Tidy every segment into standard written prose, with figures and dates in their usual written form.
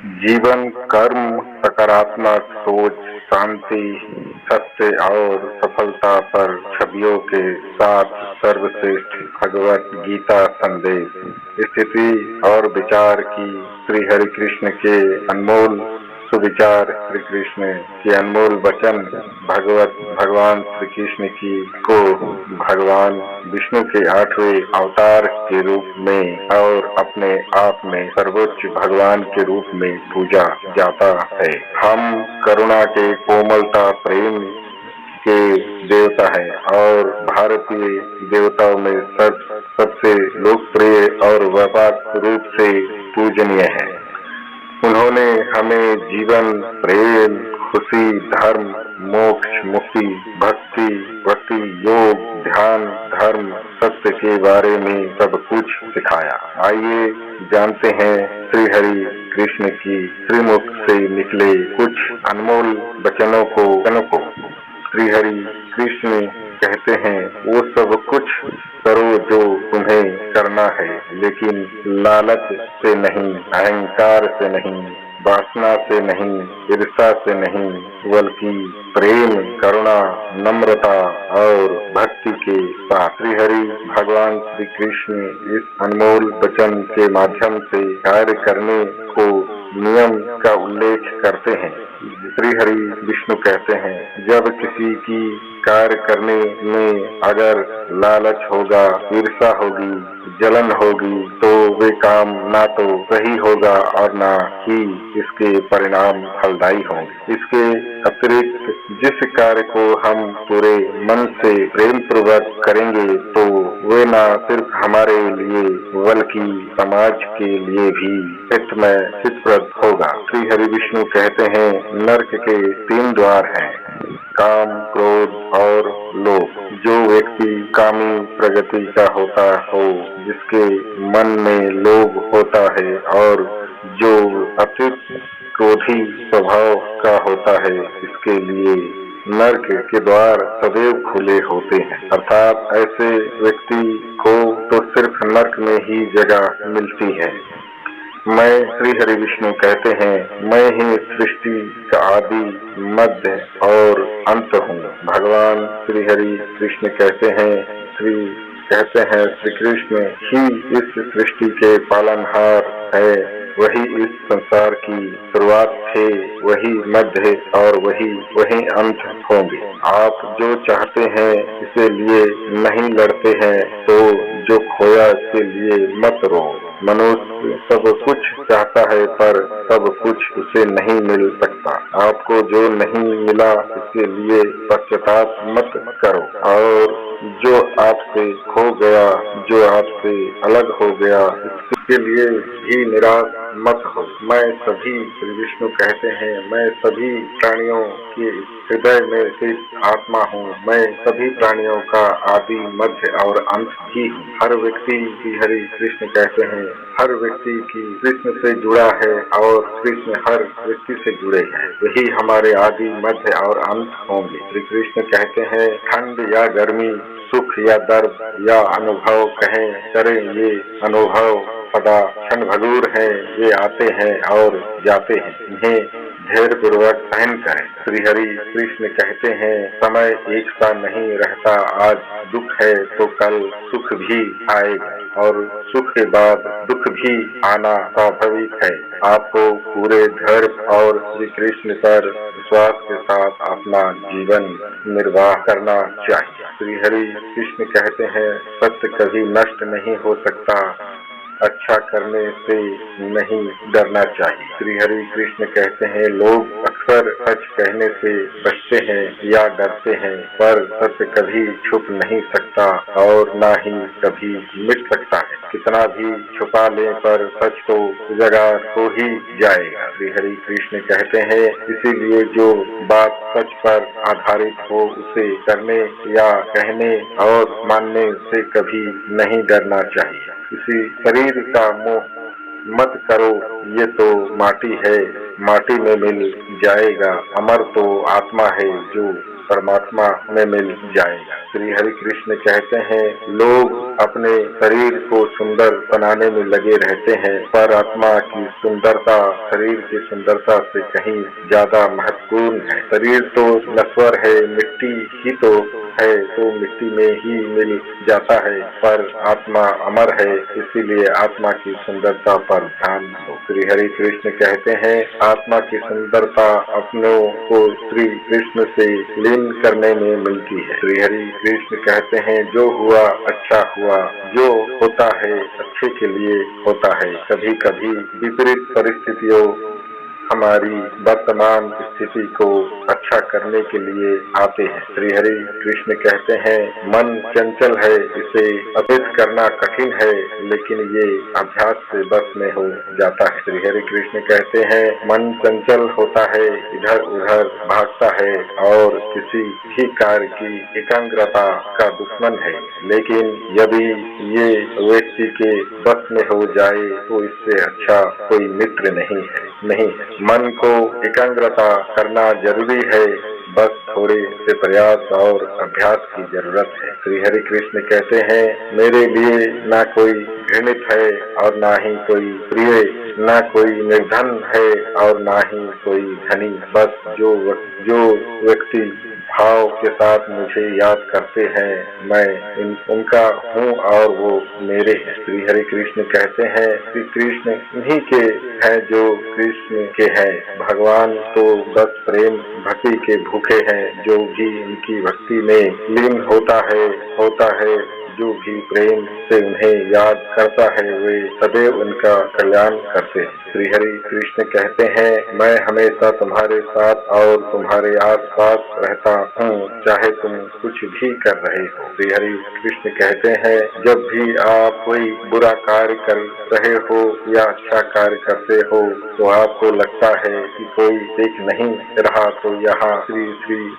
जीवन, कर्म, सकारात्मक सोच, शांति, सत्य और सफलता पर छवियों के साथ सर्वश्रेष्ठ भगवत गीता संदेश, स्थिति और विचार की श्री हरि कृष्ण के अनमोल सुविचार, श्री कृष्ण के अनमोल वचन, भगवान श्री कृष्ण की को भगवान विष्णु के 8वें अवतार के रूप में और अपने आप में सर्वोच्च भगवान के रूप में पूजा जाता है। हम करुणा के, कोमलता, प्रेम के देवता है और भारतीय देवताओं में सबसे लोकप्रिय और व्यापक रूप से पूजनीय है। उन्होंने हमें जीवन, प्रेम, खुशी, धर्म, मोक्ष, मुक्ति, भक्ति, योग, ध्यान, धर्म, सत्य के बारे में सब कुछ सिखाया। आइए जानते हैं श्री हरि कृष्ण की श्रीमुख से निकले कुछ अनमोल वचनों को। श्री हरि कृष्ण कहते हैं, वो सब कुछ करो जो तुम्हें करना है, लेकिन लालच से नहीं, अहंकार से नहीं, वासना से नहीं, ईर्ष्या से नहीं, बल्कि प्रेम, करुणा, नम्रता और भक्ति के साथ। श्री हरि भगवान श्री कृष्ण इस अनमोल वचन के माध्यम से कार्य करने को नियम का उल्लेख करते हैं। श्री हरि विष्णु कहते हैं, जब किसी की कार्य करने में अगर लालच होगा, ईर्ष्या होगी, जलन होगी, तो वे काम ना तो सही होगा और ना ही इसके परिणाम फलदायी होंगे। इसके अतिरिक्त जिस कार्य को हम पूरे मन से प्रेम पूर्वक करेंगे, तो वे न सिर्फ हमारे लिए बल्कि समाज के लिए भी हितप्रद होगा। श्री हरि विष्णु कहते हैं, नरक के 3 द्वार हैं, काम, क्रोध और लोभ। जो व्यक्ति कामी प्रगति का होता हो, जिसके मन में लोभ होता है और जो अत्यंत क्रोधी स्वभाव का होता है, इसके लिए नरक के द्वार सदैव खुले होते हैं। अर्थात ऐसे व्यक्ति को तो सिर्फ नरक में ही जगह मिलती है। मैं, श्री हरि विष्णु कहते हैं, मैं ही सृष्टि का आदि, मध्य और अंत हूँ। भगवान श्री हरि कृष्ण कहते हैं श्री कृष्ण ही इस सृष्टि के पालनहार है, वही इस संसार की शुरुआत थे, वही मध्य और वही अंत होंगे। आप जो चाहते हैं इसे लिए नहीं लड़ते हैं, तो जो खोया इसके लिए मत रो। मनुष्य सब कुछ चाहता है, पर सब कुछ उसे नहीं मिल सकता। आपको जो नहीं मिला इसके लिए पश्चाताप मत करो, और जो आपसे खो गया, जो आपसे अलग हो गया, इसके लिए भी निराश मत हो। मैं सभी, श्री विष्णु कहते हैं, मैं सभी प्राणियों के हृदय में स्थित आत्मा हूँ। मैं सभी प्राणियों का आदि, मध्य और अंत ही हूँ। हर व्यक्ति, श्री हरि कृष्ण कहते हैं, हर व्यक्ति की कृष्ण से जुड़ा है और कृष्ण हर व्यक्ति से जुड़े हैं। वही हमारे आदि, मध्य और अंत होंगे। श्री कृष्ण कहते हैं, ठंड या गर्मी, सुख या दर्द या अनुभव करें, ये अनुभव सदा क्षण भंगुर है। ये आते हैं और जाते हैं, इन्हें धैर्य पूर्वक सहन करें। श्री हरि कृष्ण कहते हैं, समय एक सा नहीं रहता। आज दुख है तो कल सुख भी आएगा, और सुख के बाद दुख भी आना स्वाभाविक है। आपको पूरे धैर्य और श्री कृष्ण पर विश्वास के साथ अपना जीवन निर्वाह करना चाहिए। श्री हरि कृष्ण कहते हैं, सत्य कभी नष्ट नहीं हो सकता, अच्छा करने से नहीं डरना चाहिए। श्री हरि कृष्ण कहते हैं, लोग अक्सर सच कहने से बचते हैं या डरते हैं, पर सत्य कभी छुप नहीं सकता और ना ही कभी मिट सकता है। कितना भी छुपा ले, पर सच तो उजागर हो ही जाएगा। श्री हरि कृष्ण कहते हैं, इसीलिए जो बात सच पर आधारित हो, उसे करने या कहने और मानने से कभी नहीं डरना चाहिए। किसी शरीर का मोह मत करो, ये तो माटी है, माटी में मिल जाएगा। अमर तो आत्मा है, जो परमात्मा में मिल जाएगा। श्री हरि कृष्ण कहते हैं, लोग अपने शरीर को सुंदर बनाने में लगे रहते हैं, पर आत्मा की सुंदरता शरीर की सुंदरता से कहीं ज्यादा महत्वपूर्ण है। शरीर तो नश्वर है, मिट्टी ही तो है, तो मिट्टी में ही मिल जाता है, पर आत्मा अमर है, इसीलिए आत्मा की सुंदरता पर ध्यान दो। श्री हरि कृष्ण कहते हैं, आत्मा की सुंदरता अपनों को श्री कृष्ण से लीन करने में मिलती है। श्री हरि कृष्ण कहते हैं, जो हुआ अच्छा हुआ, जो होता है अच्छे के लिए होता है। कभी कभी विपरीत परिस्थितियों हमारी वर्तमान स्थिति को अच्छा करने के लिए आते हैं। श्री हरि कृष्ण कहते हैं, मन चंचल है, इसे अभेद करना कठिन है, लेकिन ये अभ्यास से बस में हो जाता है। श्री हरि कृष्ण कहते हैं, मन चंचल होता है, इधर उधर भागता है और किसी भी कार्य की एकाग्रता का दुश्मन है, लेकिन यदि ये व्यक्ति के बस में हो जाए तो इससे अच्छा कोई मित्र नहीं है। मन को एकाग्रता करना जरूरी है, बस थोड़े से प्रयास और अभ्यास की जरूरत है। श्री हरि कृष्ण कहते हैं, मेरे लिए ना कोई घृणित है और ना ही कोई प्रिय, ना कोई निर्धन है और ना ही कोई धनी, बस जो व्यक्ति भाव के साथ मुझे याद करते हैं, मैं उनका हूँ और वो मेरे हैं। श्री हरि कृष्ण कहते हैं, श्री कृष्ण इन्हीं के हैं जो कृष्ण के हैं। भगवान तो बस प्रेम भक्ति के भूखे हैं, जो भी इनकी भक्ति में लीन होता है, जो भी प्रेम से उन्हें याद करता है, वे सदैव उनका कल्याण करते हैं। श्री हरि कृष्ण कहते हैं, मैं हमेशा तुम्हारे साथ और तुम्हारे आसपास रहता हूँ, चाहे तुम कुछ भी कर रहे हो। श्री हरि कृष्ण कहते हैं, जब भी आप कोई बुरा कार्य कर रहे हो या अच्छा कार्य करते हो तो आपको लगता है कि कोई देख नहीं रहा, तो यहाँ श्री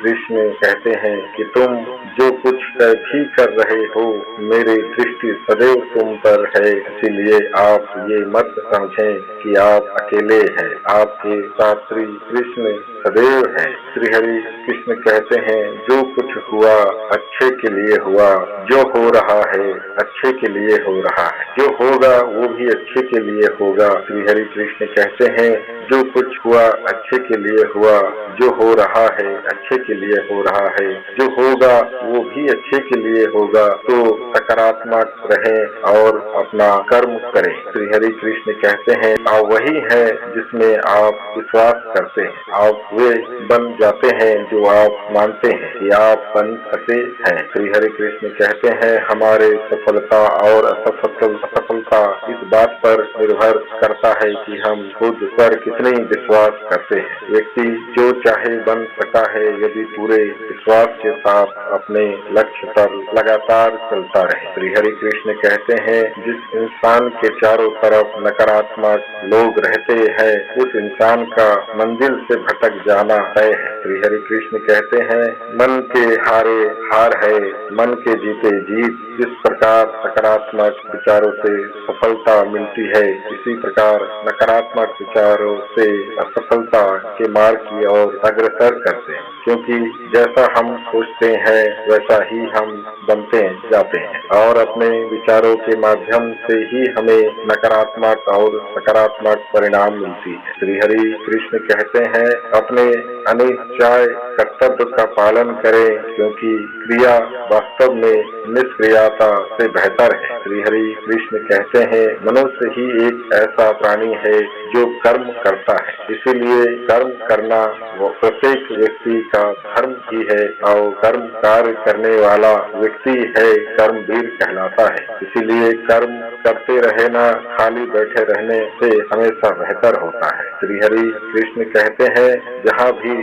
कृष्ण कहते हैं कि तुम जो कुछ भी कर रहे हो, मेरी दृष्टि सदैव तुम पर है, इसीलिए आप ये मत समझें कि आप अकेले हैं, आपके साथ श्री कृष्ण सदैव है। श्री हरि कृष्ण कहते हैं, जो कुछ हुआ अच्छे के लिए हुआ, जो हो रहा है अच्छे के लिए हो रहा है, जो होगा वो भी अच्छे के लिए होगा। श्री हरि कृष्ण कहते हैं, जो कुछ हुआ अच्छे के लिए हुआ, जो हो रहा है अच्छे के लिए हो रहा है, जो होगा वो भी अच्छे के लिए होगा, तो सकारात्मक रहें और अपना कर्म करें। श्री हरि कृष्ण कहते हैं, आप वही है जिसमें आप विश्वास करते हैं, आप वे बन जाते हैं जो आप मानते हैं कि आप बन सकते हैं। श्री हरि कृष्ण कहते हैं, हमारे सफलता और असफलता इस बात पर निर्भर करता है कि हम खुद पर कितने विश्वास करते हैं। व्यक्ति जो चाहे बन सकता है यदि पूरे विश्वास के साथ अपने लक्ष्य पर लगातार चलता रहे। श्री हरि कृष्ण कहते हैं, जिस इंसान के चारों तरफ नकारात्मक लोग रहते हैं, उस इंसान का मंजिल से भटक जाना तय है। श्री हरि कृष्ण कहते हैं, मन के हारे हार है, मन के जीते जीत। जिस प्रकार सकारात्मक विचारों से सफलता मिलती है, इसी प्रकार नकारात्मक विचारों से असफलता के मार्ग की ओर अग्रसर करते हैं, क्योंकि जैसा हम सोचते हैं वैसा ही हम बनते जाते हैं और अपने विचारों के माध्यम से ही हमें नकारात्मक और सकारात्मक परिणाम मिलती है। श्री हरि कृष्ण कहते हैं, अपने अनिश्चय कर्तव्य का पालन करें, क्योंकि क्रिया वास्तव में निष्क्रियता से बेहतर है। श्री हरि कृष्ण कहते हैं, मनुष्य ही एक ऐसा प्राणी है जो कर्म करता है, इसीलिए कर्म करना प्रत्येक व्यक्ति का धर्म ही है और कर्म कार्य करने वाला व्यक्ति है कर्मवीर कहलाता है। इसीलिए कर्म करते रहना खाली बैठे रहने से हमेशा बेहतर होता है। श्री हरि कृष्ण कहते हैं, जहाँ भी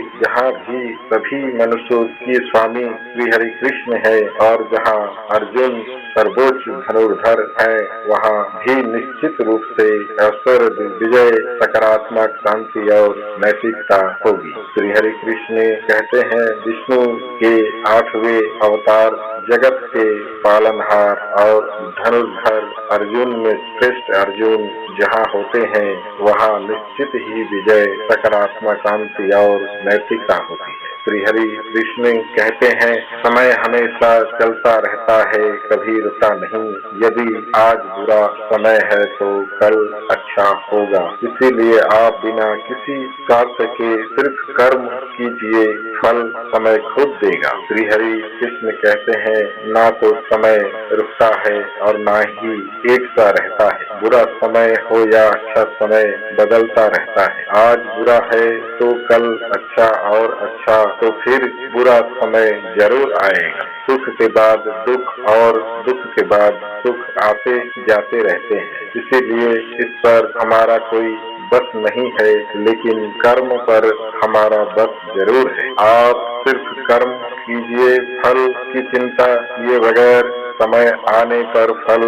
सभी मनुष्यों की स्वामी श्री हरि कृष्ण है और जहाँ अर्जुन सर्वोच्च धनुर्धर है, वहाँ भी निश्चित रूप से ऐश्वर्य, विजय, सकारात्मक शांति और नैतिकता होगी। श्री हरि कृष्ण कहते हैं, विष्णु के 8वें अवतार जगत के पालनहार और धनुर्धर अर्जुन में श्रेष्ठ अर्जुन जहाँ होते हैं, वहाँ निश्चित ही विजय, सकारात्मक शांति और नैतिकता होती है। श्री हरि कृष्ण कहते हैं, समय हमेशा चलता रहता है, कभी रुका नहीं। यदि आज बुरा समय है तो कल अच्छा होगा। इसीलिए आप बिना किसी स्वार्थ के सिर्फ कर्म कीजिए, फल समय खुद देगा। श्री हरि कृष्ण कहते हैं, ना तो समय रुकता है और ना ही एक सा रहता है। बुरा समय हो या अच्छा समय बदलता रहता है। आज बुरा है तो कल अच्छा और अच्छा तो फिर बुरा समय जरूर आएगा। सुख के बाद दुख और दुख के बाद सुख आते जाते रहते हैं। इसीलिए इस पर हमारा कोई बस नहीं है, लेकिन कर्म पर हमारा बस जरूर है। आप सिर्फ कर्म कीजिए, फल की चिंता किए बगैर समय आने पर फल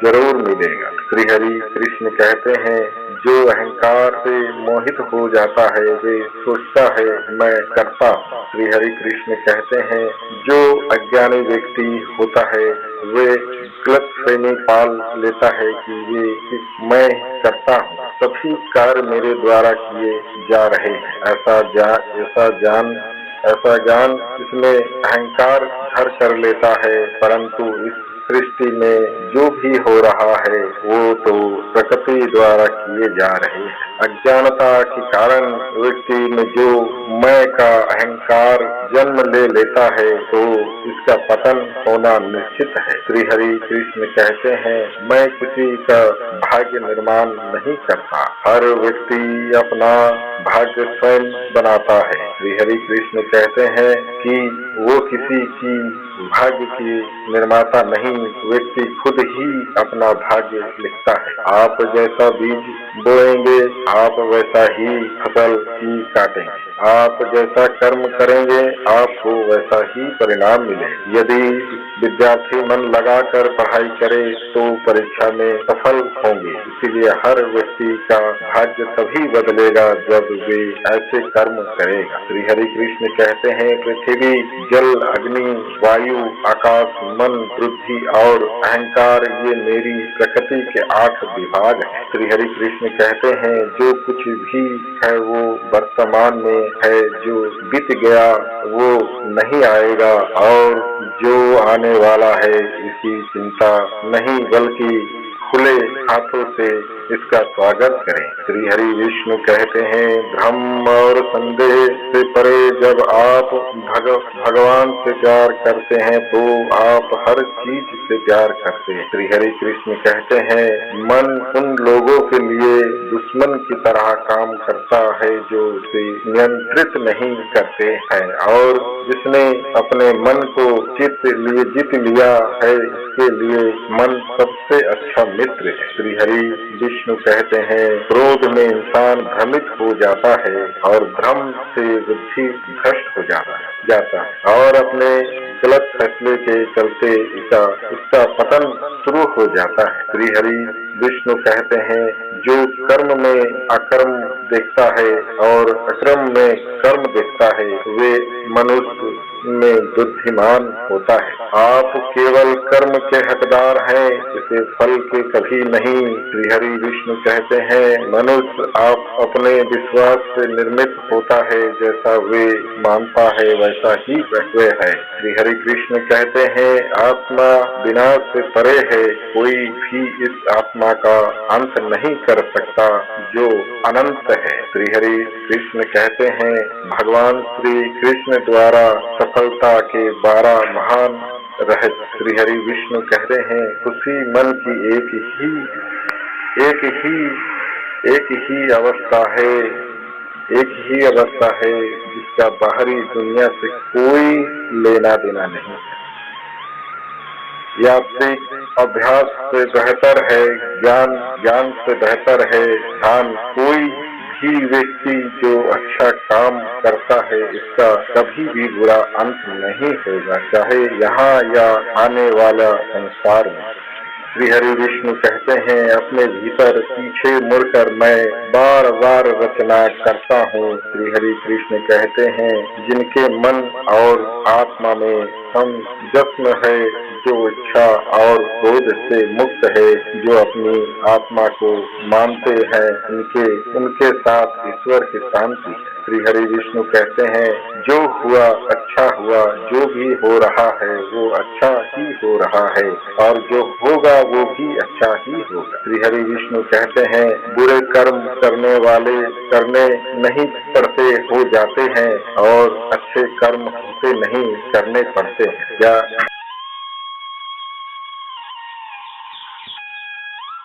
जरूर मिलेगा। श्री हरि कृष्ण कहते हैं, जो अहंकार से मोहित हो जाता है वे सोचता है मैं करता हूँ। श्री हरि कृष्ण कहते हैं, जो अज्ञानी व्यक्ति होता है वे गलतफहमी पाल लेता है कि ये मैं करता हूँ, सभी कार्य मेरे द्वारा किए जा रहे हैं। ऐसा जान इसमें अहंकार घर कर लेता है, परंतु इस सृष्टि में जो भी हो रहा है वो तो प्रकृति द्वारा किए जा रहे हैं। अज्ञानता के कारण व्यक्ति में जो मैं का अहंकार जन्म ले लेता है तो इसका पतन होना निश्चित है। श्री हरि कृष्ण कहते हैं, मैं किसी का भाग्य निर्माण नहीं करता, हर व्यक्ति अपना भाग्य स्वयं बनाता है। श्री हरि कृष्ण कहते हैं कि वो किसी की भाग्य की निर्माता नहीं, व्यक्ति खुद ही अपना भाग्य लिखता है। आप जैसा बीज बोएंगे आप वैसा ही फसल की काटेंगे। आप जैसा कर्म करेंगे आपको वैसा ही परिणाम मिलेगा। यदि विद्यार्थी मन लगाकर पढ़ाई करे तो परीक्षा में सफल होंगे। इसीलिए हर व्यक्ति का भाग्य तभी बदलेगा जब वे ऐसे कर्म करेगा। श्री हरि कृष्ण कहते हैं, पृथ्वी जल अग्नि वायु आकाश मन बुद्धि और अहंकार ये मेरी प्रकृति के 8 विभाग हैं। श्री हरि कृष्ण कहते हैं, जो कुछ भी है वो वर्तमान में है, जो बीत गया वो नहीं आएगा और जो आने वाला है इसकी चिंता नहीं, बल्कि खुले हाथों से इसका स्वागत करें। श्री हरि विष्णु कहते हैं, भ्रम और संदेह से परे जब आप भगवान से प्यार करते हैं तो आप हर चीज से प्यार करते हैं। श्री हरि कृष्ण कहते हैं, मन उन लोगों के लिए दुश्मन की तरह काम करता है जो उसे नियंत्रित नहीं करते हैं, और जिसने अपने मन को जीत लिया है इसके लिए मन सबसे अच्छा मित्र है। श्री हरि विष्णु कहते हैं, क्रोध में इंसान भ्रमित हो जाता है और भ्रम से बुद्धि भ्रष्ट हो जाता है और अपने गलत फैसले के चलते इसका पतन शुरू हो जाता है। श्री हरि विष्णु कहते हैं, जो कर्म में अकर्म देखता है और अकर्म में कर्म देखता है वे मनुष्य में बुद्धिमान होता है। आप केवल कर्म के हकदार हैं, इसे फल के कभी नहीं। श्री हरि विष्णु कहते हैं, मनुष्य आप अपने विश्वास से निर्मित होता है, जैसा वे मानता है वैसा ही वह है। श्री हरि कृष्ण कहते हैं, आत्मा विनाश से परे है, कोई भी इस आत्मा का अंत नहीं कर सकता जो अनंत है। श्री हरि कृष्ण कहते हैं, भगवान श्री कृष्ण द्वारा सफलता के 12 महान रहस्य। श्री हरि विष्णु कहते हैं, उसी मन की एक ही अवस्था है जिसका बाहरी दुनिया से कोई लेना देना नहीं है। यात्रिक अभ्यास से बेहतर है ज्ञान से बेहतर है ध्यान। कोई भी व्यक्ति जो अच्छा काम करता है इसका कभी भी बुरा अंत नहीं होगा, चाहे यहाँ या आने वाला संसार में। श्री हरि विष्णु कहते हैं, अपने भीतर पीछे मुड़कर मैं बार बार रचना करता हूँ। श्री हरि कृष्ण कहते हैं, जिनके मन और आत्मा में संयम है, जो इच्छा और क्रोध से मुक्त है, जो अपनी आत्मा को मानते हैं, उनके साथ ईश्वर की शांति है। श्री हरि विष्णु कहते हैं, जो हुआ अच्छा हुआ, जो भी हो रहा है वो अच्छा ही हो रहा है और जो होगा वो भी अच्छा ही होगा। श्री हरि विष्णु कहते हैं, बुरे कर्म करने वाले करने नहीं पड़ते, हो जाते हैं, और अच्छे कर्म होते नहीं, करने पड़ते हैं। या